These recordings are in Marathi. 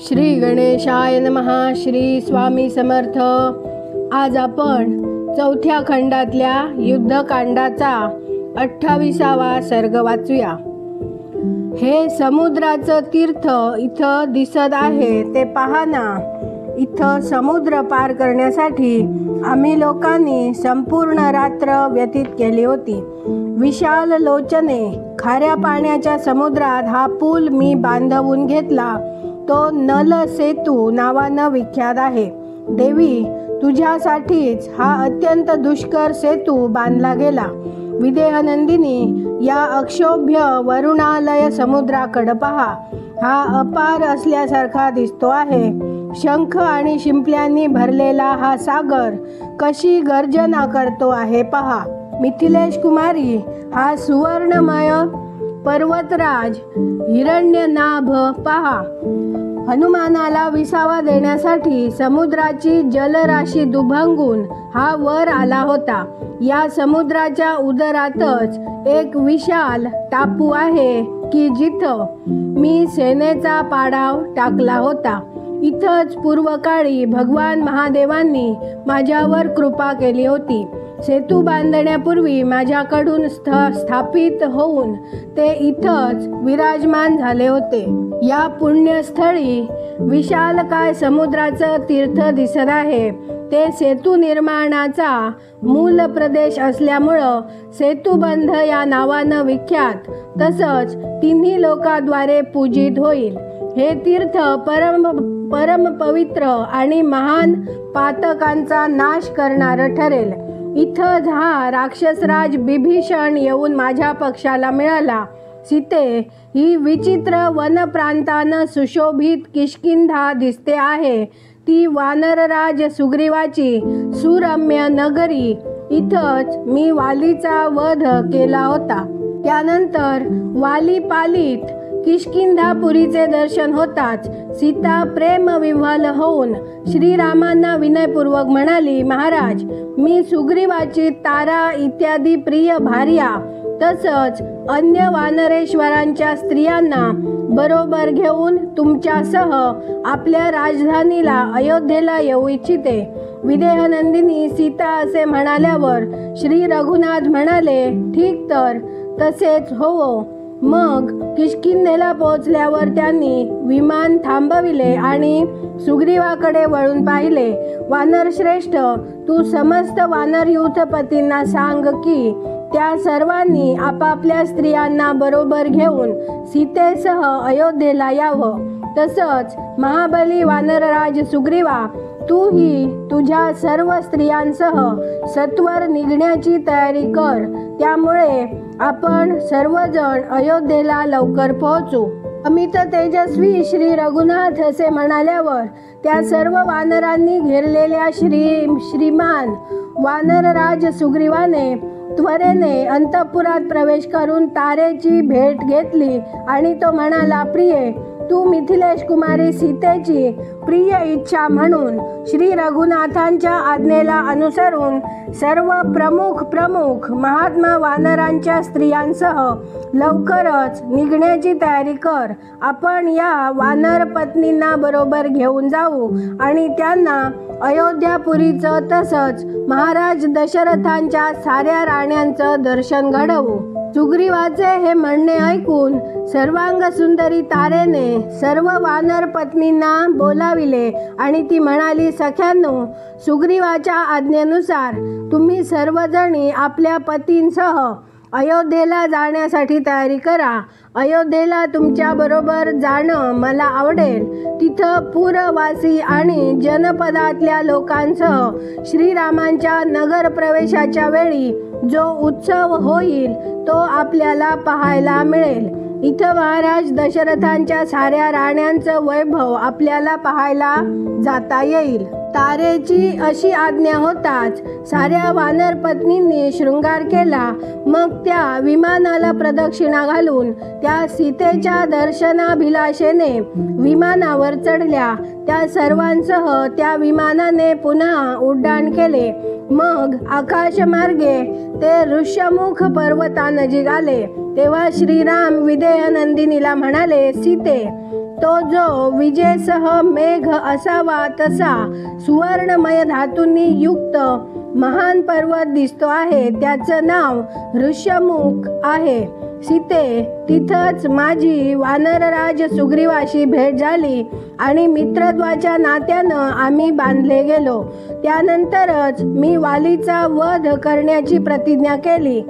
श्री गणेशाय नमः. श्री स्वामी समर्थ. आज आपण चौथ्या खंडातल्या युद्धकांडाचा 28वा सर्ग वाचूया. हे समुद्राचं तीर्थ इथं दिसत आहे ते पहा ना. इथं समुद्र पार करण्यासाठी आम्ही लोकांनी संपूर्ण रात्र व्यतीत केली होती. विशाल लोचने खाऱ्या पाण्याच्या समुद्रात हा पूल मी बांधवून घेतला. तो नल सेतू नावानं विख्यात आहे. देवी, तुझ्यासाठीच हा अत्यंत दुष्कर सेतू बांधला गेला. विदेहनंदिनी, या अक्षोभ्य वरुणालय समुद्राकडे पहा. हा अपार असल्यासारखा दिसतो आहे. शंख आणि शिंपल्यांनी भरलेला हा सागर कशी गर्जना करतो आहे पहा. मिथिलेश कुमारी, हा सुवर्णमय पर्वतराज हिरण्यनाभ पहा. हनुमानाला विसावा देण्यासाठी समुद्राची जलराशी दुभंगून हा वर आला होता. या समुद्राच्या उदरातच एक विशाल टापू आहे की जिथं मी सेनेचा पाडाव टाकला होता. इथंच पूर्वकाळी भगवान महादेवांनी माझ्यावर कृपा केली होती. सेतू बांधण्यापूर्वी माझ्याकडून स्थापित होऊन ते इथंच विराजमान झाले होते. या पुण्यस्थळी विशालकाय समुद्राचं तीर्थ दिसत आहे. ते सेतू निर्माणाचा मूल प्रदेश असल्यामुळं सेतुबंध या नावानं विख्यात, तसंच तिन्ही लोकांद्वारे पूजित होईल. हे तीर्थ परम पवित्र आणि महान पातकांचा नाश करणारं ठरेल. इथंच हा राक्षसराज बिभीषण येऊन माझ्या पक्षाला मिळाला. सीते, ही विचित्र वनप्रांतानं सुशोभित किष्किंधा दिसते आहे. ती वानरराज सुग्रीवाची सुरम्य नगरी. इथंच मी वालीचा वध केला होता. त्यानंतर वाली पालित किष्किंधापुरीचे दर्शन होताच सीता प्रेमविव्हल होऊन श्रीरामांना विनयपूर्वक म्हणाली, महाराज, मी सुग्रीवाची तारा इत्यादी प्रिय भार्या तसंच अन्य वानरेश्वरांच्या स्त्रियांना बरोबर घेऊन तुमच्यासह आपल्या राजधानीला अयोध्येला येऊ इच्छिते. विदेहनंदिनी सीता असे म्हणाल्यावर श्री रघुनाथ म्हणाले, ठीक, तर तसेच होवो. मग किष्किंधेला पोहोचल्यावर त्यांनी विमान थांबविले आणि सुग्रीवाकडे वळून पाहिले. वानरश्रेष्ठ, तू समस्त वानर युथपतींना सांग की त्या सर्वांनी आपापल्या स्त्रियांना बरोबर घेऊन सीतेसह अयोध्येला यावं. तसंच महाबली वानरराज सुग्रीवा, तूही तुझ्या सर्व स्त्रियांसह सत्वर निघण्याची तयारी कर. त्यामुळे आपण सर्वजण अयोध्येला लवकर पोहोचू. अमित तेजस्वी श्री रघुनाथ असे म्हणाल्यावर त्या सर्व वानरांनी घेरलेल्या श्रीमान वानरराज सुग्रीवाने त्वरेने अंतःपुरात प्रवेश करून तारेची भेट घेतली आणि तो म्हणाला, प्रिये, तू मिथिलेश कुमारी सीतेची प्रिय इच्छा म्हणून श्री रघुनाथांच्या आज्ञेला अनुसरून सर्व प्रमुख महात्मा वानरांच्या स्त्रियांसह लवकरच निघण्याची तयारी कर. आपण या वानर पत्नींना बरोबर घेऊन जाऊ आणि त्यांना अयोध्यापुरीचं तसंच महाराज दशरथांच्या साऱ्या राण्यांचं दर्शन घडवू. सुग्रीवाचे हे म्हणणे ऐकून सर्वांग सुंदरी तारेने सर्व वानर पत्नींना बोलाविले आणि ती म्हणाली, सख्यांनो, सुग्रीवाच्या आज्ञेनुसार तुम्ही सर्वजणी आपल्या पतींसह अयोध्येला जाण्यासाठी तयारी करा. अयोध्येला तुमच्या बरोबर जाणं मला आवडेल. तिथं पुरवासी आणि जनपदातल्या लोकांसह श्रीरामांच्या नगर प्रवेशाच्या वेळी जो उत्सव होईल तो आपल्याला पाहायला मिळेल. इथं महाराज दशरथांच्या साऱ्या राण्यांचं वैभव आपल्याला पाहायला जाता येईल. तारेची अशी आज्ञा होताच साऱ्या वानर पत्नींनी शृंगार केला. मग त्या विमानाला प्रदक्षिणा घालून त्या सीतेच्या दर्शनाभिलाषेने विमानावर चढल्या. त्या सर्वांसह त्या विमानाने पुन्हा उड्डाण केले. मग आकाशमार्गे ते ऋष्यमुख पर्वतानजीक आले. तेव्हा श्रीराम विदेहनंदिनीला म्हणाले, सीते, तो जो विजेसह मेघ असावा तसा सुवर्णमय धातूंनी युक्त महान पर्वत दिसतो आहे, त्याचं नाव ऋष्यमुख आहे. सीते, तिथंच माझी वानरराज सुग्रीवाशी भेट झाली आणि मित्रत्वाच्या नात्यानं आम्ही बांधले गेलो. त्यानंतरच मी वालीचा वध करण्याची प्रतिज्ञा केली.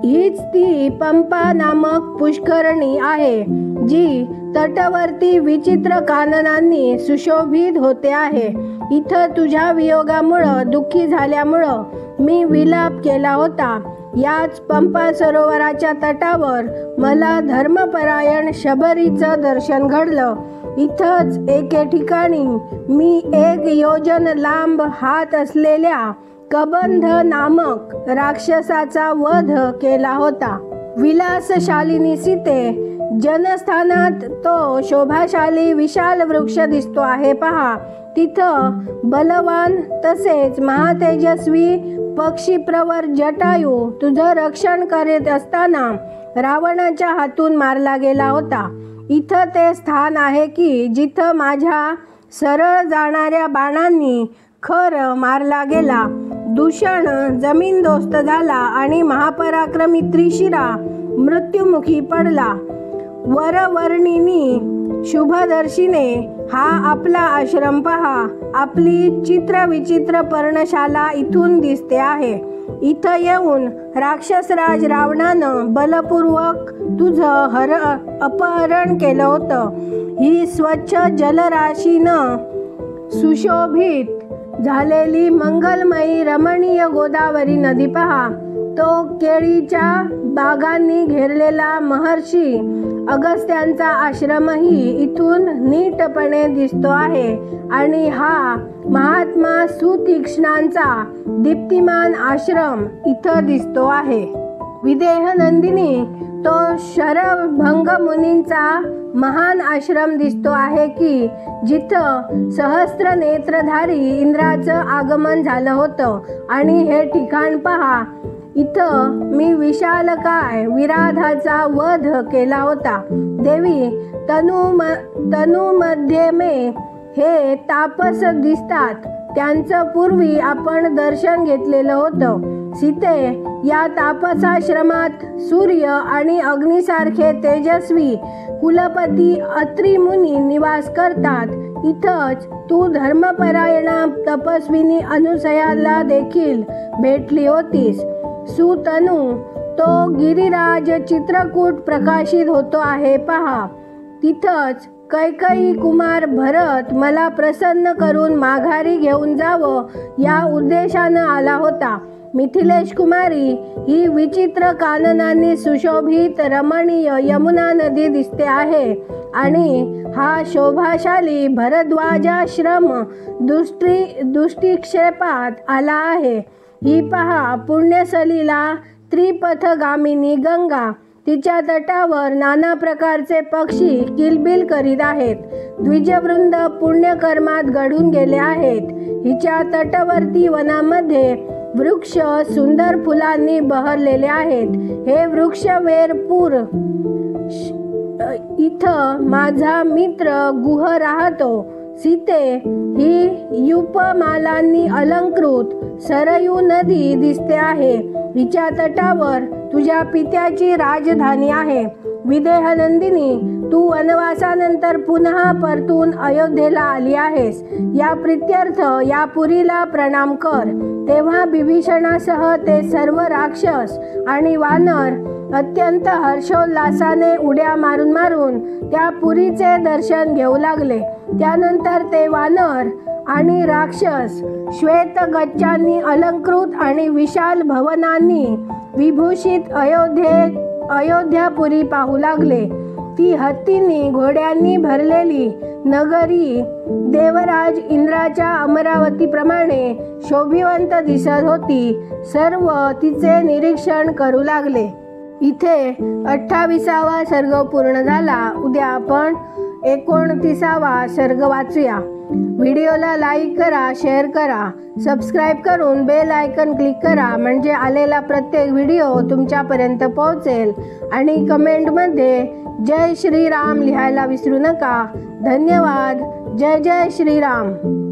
हीच ती पंपा नामक पुष्करणी आहे, जी तटवर्ती विचित्र काननांनी सुशोभित होते आहे. इथं तुझ्या वियोगामुळं दुःखी झाल्यामुळं मी विलाप केला होता. याच पंपा सरोवराच्या तटावर मला धर्मपरायण शबरीचं दर्शन घडलं. इथंच एके ठिकाणी मी 1 योजन लांब हात असलेल्या कबंध नामक राक्षसाचा वध केला होता. विलासशालिनी सीते, जनस्थानात तो शोभाशाली विशाल वृक्ष दिसतो आहे पहा. तिथं बलवान तसेच महातेजस्वी पक्षीप्रवर जटायू तुझं रक्षण करीत असताना रावणाच्या हातून मारला गेला होता. इथं ते स्थान आहे की जिथं माझ्या सरळ जाणाऱ्या बाणांनी खर मारला गेला. दूषण जमीनदोस्त झाला आणि महापराक्रमी त्रिशिरा मृत्युमुखी पडला. वरवर्णिनी शुभदर्शिने, हा आपला आश्रम पहा. आपली चित्रविचित्र पर्णशाला इथून दिसते आहे. इथं येऊन राक्षसराज रावणानं बलपूर्वक तुझं अपहरण केलं होतं. ही स्वच्छ जलराशीनं सुशोभित झालेली मंगलमयी रमणीय गोदावरी नदी पहा. तो केळीच्या बागांनी घेरलेला महर्षी अगस्त्यांचा आश्रमही इथून नीटपणे दिसतो आहे आणि हा महात्मा सुतीक्ष्णांचा दीप्तिमान आश्रम इथं दिसतो आहे. विदेहनंदिनी, तो शरभंग मुनींचा महान आश्रम दिसतो आहे की जिथं सहस्त्र नेत्रधारी इंद्राचं आगमन झालं होतं. आणि हे ठिकाण पहा, इथं मी विशालकाय विराधाचा वध केला होता. देवी, तनुमध्ये हे तापस दिसतात, त्यांचं पूर्वी आपण दर्शन घेतलेलं होतं. सीते, या तापसाश्रमात सूर्य आणि अग्नीसारखे तेजस्वी कुलपती अत्री मुनी निवास करतात. इथंच तू धर्मपरायणा तपस्विनी अनुसयाला देखील भेटली होतीस. सुतनु, तो गिरिराज चित्रकूट प्रकाशित होतो आहे पहा. तिथंच कैकयी कुमार भरत मला प्रसन्न करून माघारी घेऊन जावं या उद्देशानं आला होता. मिथिलेश कुमारी, ही विचित्र काननांनी सुशोभित रमणीय यमुना नदी दिसते आहे आणि हा शोभाशाली भरद्वाजाश्रम दृष्टिक्षेपात आला आहे. ही पहा पुण्यसलीला त्रिपथगामिनी गंगा. तिच्या तटावर नाना प्रकारचे पक्षी किलबिल करीत आहेत. द्विजवृंद पुण्यकर्मात घडून गेले आहेत. हिच्या तटवर्ती वनामध्ये वृक्ष सुंदर फुलांनी बहरलेले आहेत. हे वृक्षवेरपूर इथं माझा मित्र गुह राहतो. सीते, ही युपमालांनी अलंकृत सरयू नदी दिसते आहे. हिच्या तटावर तुझ्या पित्याची राजधानी आहे. विदेहनंदिनी, तू वनवासानंतर पुन्हा परतून अयोध्येला आली आहेस. या प्रित्यर्थ या पुरीला प्रणाम कर. तेव्हा बिभीषणासह ते सर्व राक्षस आणि वानर अत्यंत हर्षोल्लासाने उड्या मारून मारून त्या पुरीचे दर्शन घेऊ लागले. त्यानंतर ते वानर आणि राक्षस श्वेतगच्चांनी अलंकृत आणि विशाल भवनांनी विभूषित अयोध्यापुरी पाहू लागले. ती हत्तींनी घोड्यांनी भरलेली नगरी देवराज इंद्राच्या अमरावतीप्रमाणे शोभिवंत दिसत होती. सर्व तिचे निरीक्षण करू लागले. इथे 28वा सर्ग पूर्ण झाला. उद्या आपण 29वा सर्ग वाचूया. व्हिडिओला लाईक करा, शेअर करा, सबस्क्राईब करून बेल आयकन क्लिक करा, म्हणजे आलेला प्रत्येक व्हिडिओ तुमच्यापर्यंत पोहोचेल. आणि कमेंटमध्ये जय श्रीराम लिहायला विसरू नका. धन्यवाद. जय जय श्रीराम.